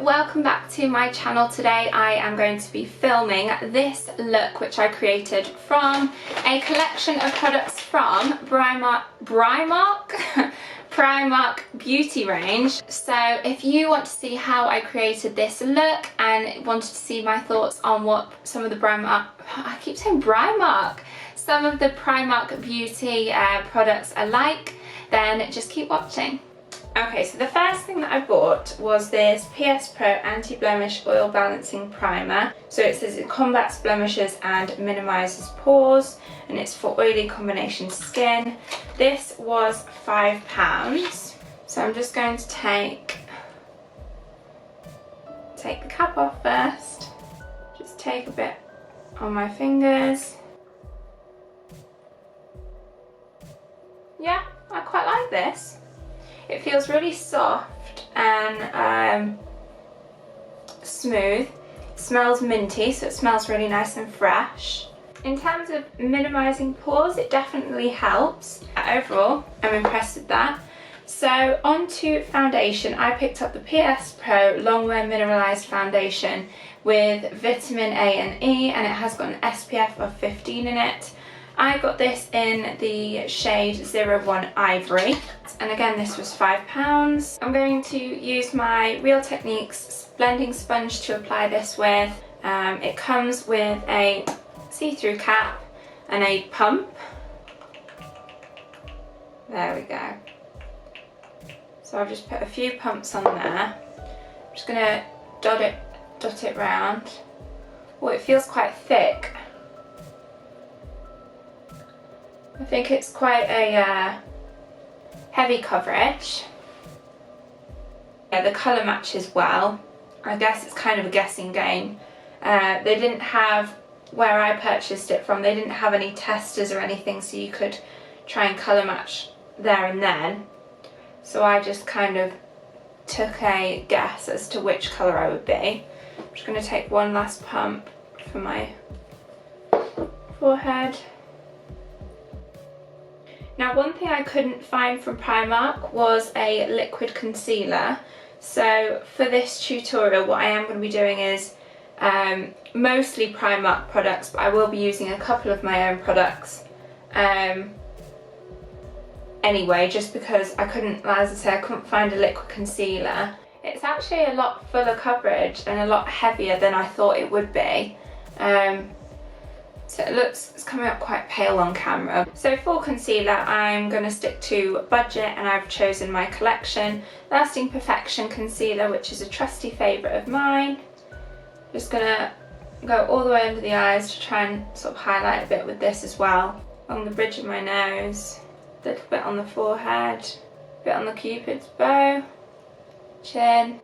welcome back to my channel. Today I am going to be filming this look which I created from a collection of products from PRIMARK beauty range. So if you want to see how I created this look and wanted to see my thoughts on what some of the some of the PRIMARK beauty products are like, then just keep watching. Okay, so the first thing that I bought was this PS Pro Anti-Blemish Oil Balancing Primer. So it says it combats blemishes and minimises pores, and it's for oily combination skin. This was £5. So I'm just going to take the cap off first. Just take a bit on my fingers. Yeah, I quite like this. It feels really soft and smooth. It smells minty, so it smells really nice and fresh. In terms of minimising pores, it definitely helps. Overall, I'm impressed with that. So on to foundation. I picked up the PS Pro Longwear Mineralised Foundation with vitamin A and E, and it has got an SPF of 15 in it. I got this in the shade 01 Ivory, and again this was £5. I'm going to use my Real Techniques blending sponge to apply this with. It comes with a see-through cap and a pump. There we go. So I've just put a few pumps on there. I'm just going to dot it round. Oh, it feels quite thick. I think it's quite a heavy coverage. Yeah, the colour matches well. I guess it's kind of a guessing game. They didn't have, where I purchased it from, they didn't have any testers or anything, so you could try and colour match there and then. So I just kind of took a guess as to which colour I would be. I'm just going to take one last pump for my forehead. Now, one thing I couldn't find from PRIMARK was a liquid concealer. So for this tutorial, what I am going to be doing is mostly PRIMARK products, but I will be using a couple of my own products anyway, just because I couldn't, as I say, I couldn't find a liquid concealer. It's actually a lot fuller coverage and a lot heavier than I thought it would be. So it's coming up quite pale on camera. So for concealer, I'm going to stick to budget, and I've chosen my Collection Lasting Perfection Concealer, which is a trusty favourite of mine. Just going to go all the way under the eyes to try and sort of highlight a bit with this as well. Along the bridge of my nose, a little bit on the forehead, a bit on the Cupid's bow, chin.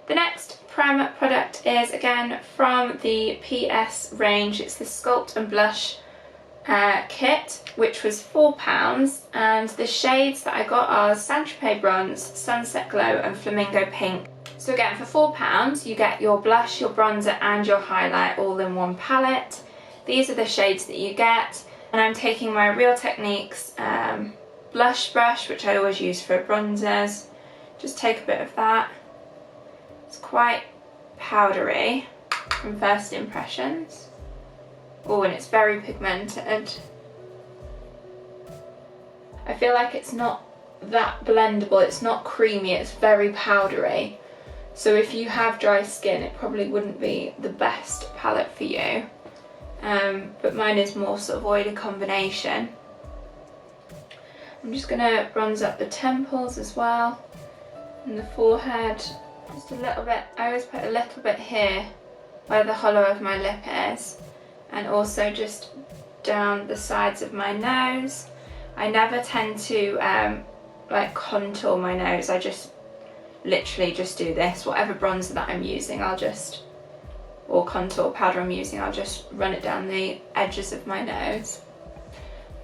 The next PRIMARK product is again from the PS range. It's the Sculpt and Blush kit, which was £4, and the shades that I got are Saint-Tropez Bronze, Sunset Glow and Flamingo Pink. So again, for £4 you get your blush, your bronzer and your highlight all in one palette. These are the shades that you get, and I'm taking my Real Techniques blush brush, which I always use for bronzers. Just take a bit of that. It's quite powdery from first impressions. Oh, and it's very pigmented. I feel like it's not that blendable, it's not creamy, it's very powdery. So if you have dry skin, it probably wouldn't be the best palette for you. But mine is more sort of oily combination. I'm just going to bronze up the temples as well, and the forehead. Just a little bit. I always put a little bit here where the hollow of my lip is, and also just down the sides of my nose. I never tend to like contour my nose. I just literally just do this. Whatever bronzer that I'm using, or contour powder I'm using, I'll just run it down the edges of my nose,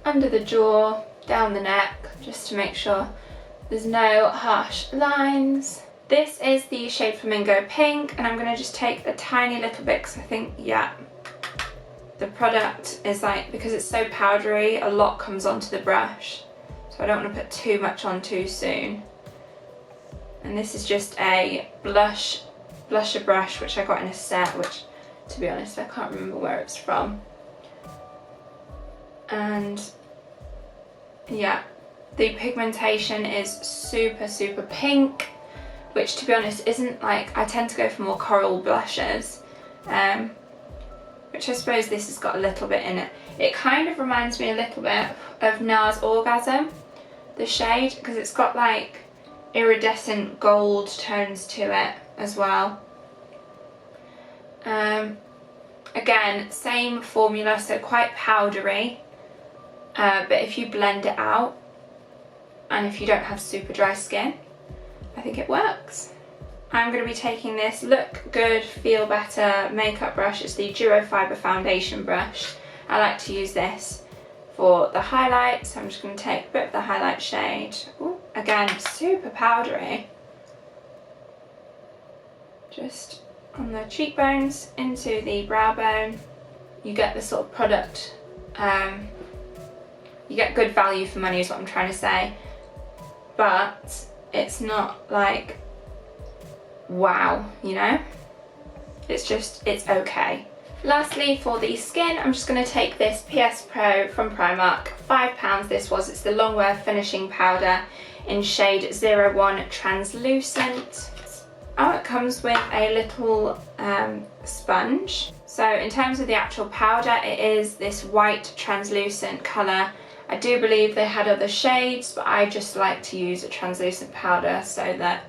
under the jaw, down the neck, just to make sure there's no harsh lines. This is the shade Flamingo Pink, and I'm going to just take a tiny little bit because I think, yeah, the product is like, because it's so powdery, a lot comes onto the brush. So I don't want to put too much on too soon. And this is just a blusher brush, which I got in a set, which, to be honest, I can't remember where it's from. And yeah, the pigmentation is super, super pink, which, to be honest, isn't like, I tend to go for more coral blushes, which I suppose this has got a little bit in it. It kind of reminds me a little bit of NARS Orgasm, the shade, because it's got like iridescent gold tones to it as well. Again, same formula, so quite powdery, but if you blend it out and if you don't have super dry skin, I think it works. I'm going to be taking this Look Good, Feel Better makeup brush. It's the Duo Fiber Foundation brush. I like to use this for the highlights, so I'm just going to take a bit of the highlight shade. Ooh, again, super powdery. Just on the cheekbones, into the brow bone. You get the sort of product, you get good value for money is what I'm trying to say, but it's not like wow, you know? It's just, it's okay. Lastly, for the skin, I'm just going to take this PS Pro from Primark, £5 this was. It's the Longwear Finishing Powder in shade 01 Translucent. Oh, it comes with a little sponge. So in terms of the actual powder, it is this white translucent colour. I do believe they had other shades, but I just like to use a translucent powder so that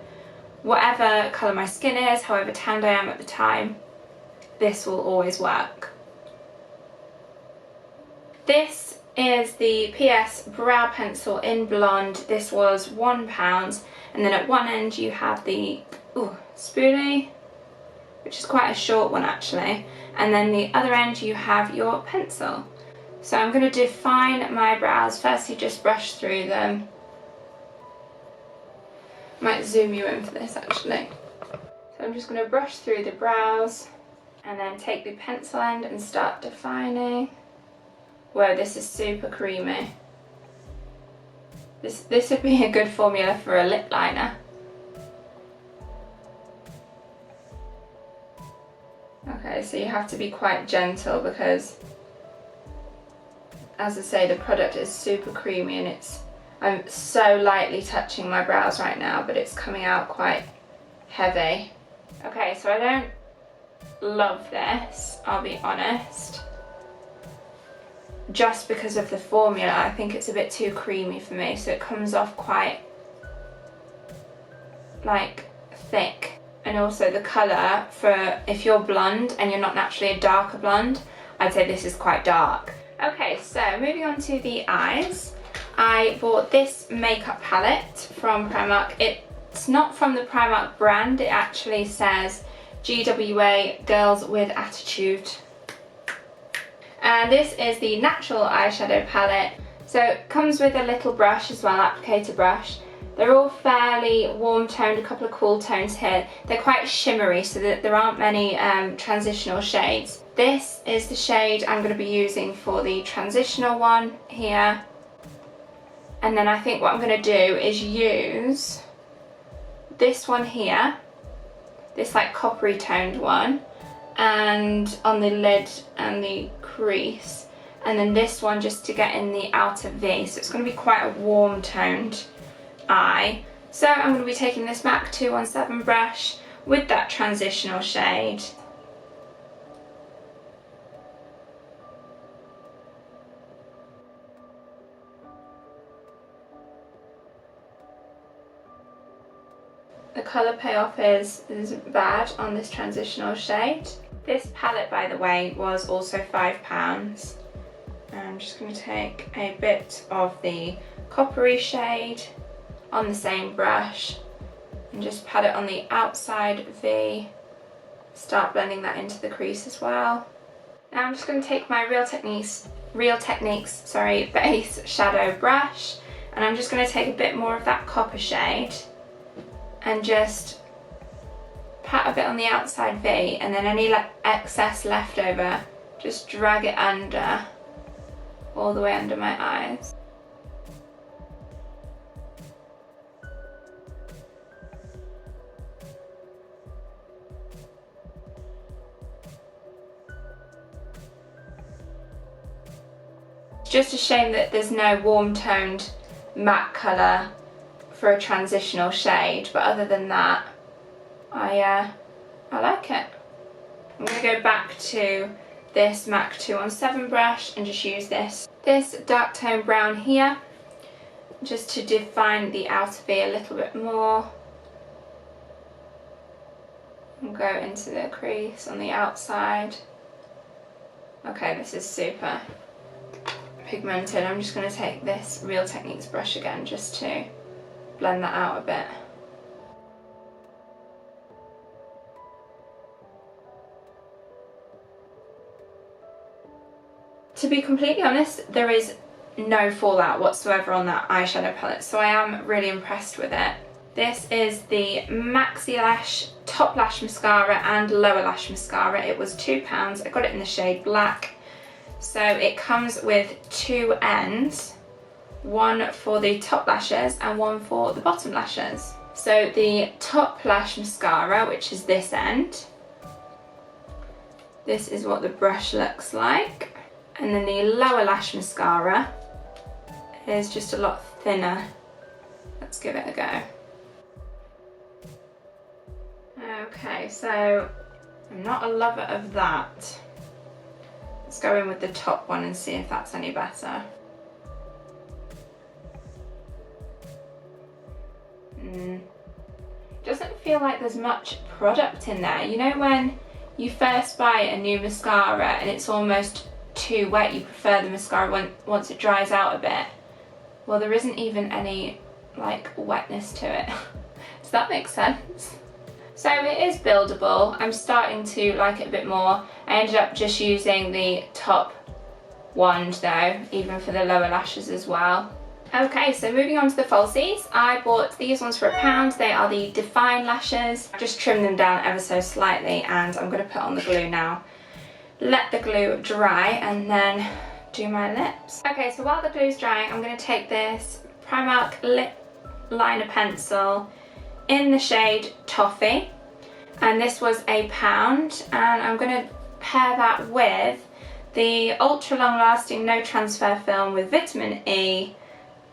whatever colour my skin is, however tanned I am at the time, this will always work. This is the PS Brow Pencil in Blonde. This was £1, and then at one end you have the spoolie, which is quite a short one actually, and then the other end you have your pencil. So I'm going to define my brows. Firstly, just brush through them. Might zoom you in for this actually. So I'm just going to brush through the brows and then take the pencil end and start defining. Whoa, this is super creamy. This would be a good formula for a lip liner. Okay, so you have to be quite gentle because, as I say, the product is super creamy and I'm so lightly touching my brows right now, but it's coming out quite heavy. Okay, so I don't love this, I'll be honest. Just because of the formula, I think it's a bit too creamy for me, so it comes off quite like thick. And also the colour, for if you're blonde and you're not naturally a darker blonde, I'd say this is quite dark. Okay, so moving on to the eyes. I bought this makeup palette from Primark. It's not from the Primark brand, it actually says GWA Girls with Attitude. And this is the natural eyeshadow palette. So it comes with a little brush as well, applicator brush. They're all fairly warm toned, a couple of cool tones here. They're quite shimmery, so that there aren't many transitional shades. This is the shade I'm going to be using for the transitional one here. And then I think what I'm going to do is use this one here, this like coppery toned one, and on the lid and the crease. And then this one just to get in the outer V. So it's going to be quite a warm toned eye. So I'm going to be taking this MAC 217 brush with that transitional shade. The colour payoff isn't bad on this transitional shade. This palette, by the way, was also £5. I'm just going to take a bit of the coppery shade on the same brush and just pat it on the outside V. Start blending that into the crease as well. Now I'm just going to take my Real Techniques base shadow brush, and I'm just going to take a bit more of that copper shade and just pat a bit on the outside V, and then any excess leftover just drag it under, all the way under my eyes. It's just a shame that there's no warm toned matte colour for a transitional shade, but other than that, I like it. I'm going to go back to this MAC 217 brush and just use this dark tone brown here just to define the outer V a little bit more, and go into the crease on the outside. Okay, this is super pigmented. I'm just going to take this Real Techniques brush again just to blend that out a bit. To be completely honest, there is no fallout whatsoever on that eyeshadow palette, so I am really impressed with it. This is the Maxi Lash Top Lash Mascara and Lower Lash Mascara. It was £2. I got it in the shade Black. So it comes with two ends, one for the top lashes and one for the bottom lashes. So the Top Lash Mascara, which is this end, this is what the brush looks like. And then the Lower Lash Mascara is just a lot thinner. Let's give it a go. Okay, so I'm not a lover of that. Let's go in with the top one and see if that's any better. Doesn't feel like there's much product in there. You know when you first buy a new mascara and it's almost too wet, you prefer the mascara once it dries out a bit? Well, there isn't even any like wetness to it. Does that make sense? So it is buildable. I'm starting to like it a bit more. I ended up just using the top wand though, even for the lower lashes as well. Okay, so moving on to the falsies. I bought these ones for £1. They are the Define lashes. I've just trimmed them down ever so slightly and I'm going to put on the glue now. Let the glue dry and then do my lips. Okay, so while the glue's drying, I'm going to take this Primark lip liner pencil in the shade Toffee, and this was £1, and I'm going to pair that with the ultra long lasting no transfer film with vitamin E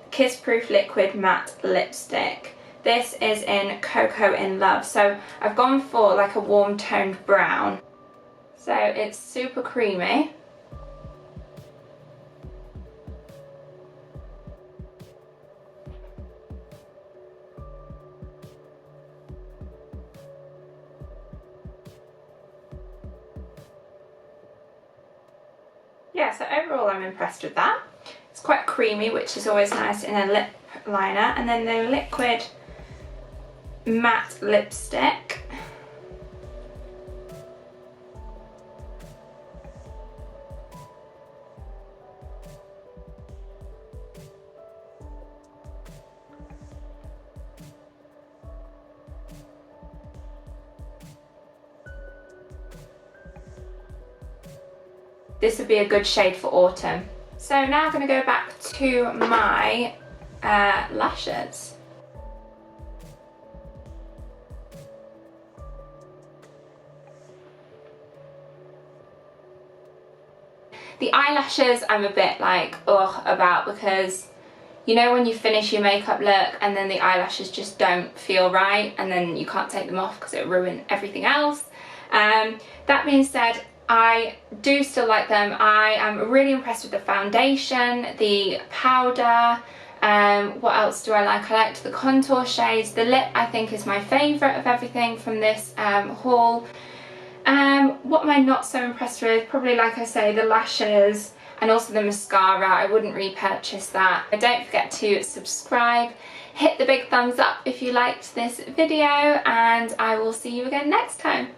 Kiss Proof Liquid Matte Lipstick. This is in Cocoa in Love, so I've gone for like a warm toned brown. So it's super creamy. Yeah, so overall I'm impressed with that. It's quite creamy, which is always nice in a lip liner. And then the liquid matte lipstick. This would be a good shade for autumn. So now I'm going to go back to my lashes. The eyelashes I'm a bit like ugh about, because you know when you finish your makeup look and then the eyelashes just don't feel right and then you can't take them off because it will ruin everything else. That being said, I do still like them. I am really impressed with the foundation, the powder. What else do I like? I liked the contour shades. The lip I think is my favourite of everything from this haul. What am I not so impressed with? Probably, like I say, the lashes and also the mascara. I wouldn't repurchase that. Don't forget to subscribe. Hit the big thumbs up if you liked this video, and I will see you again next time.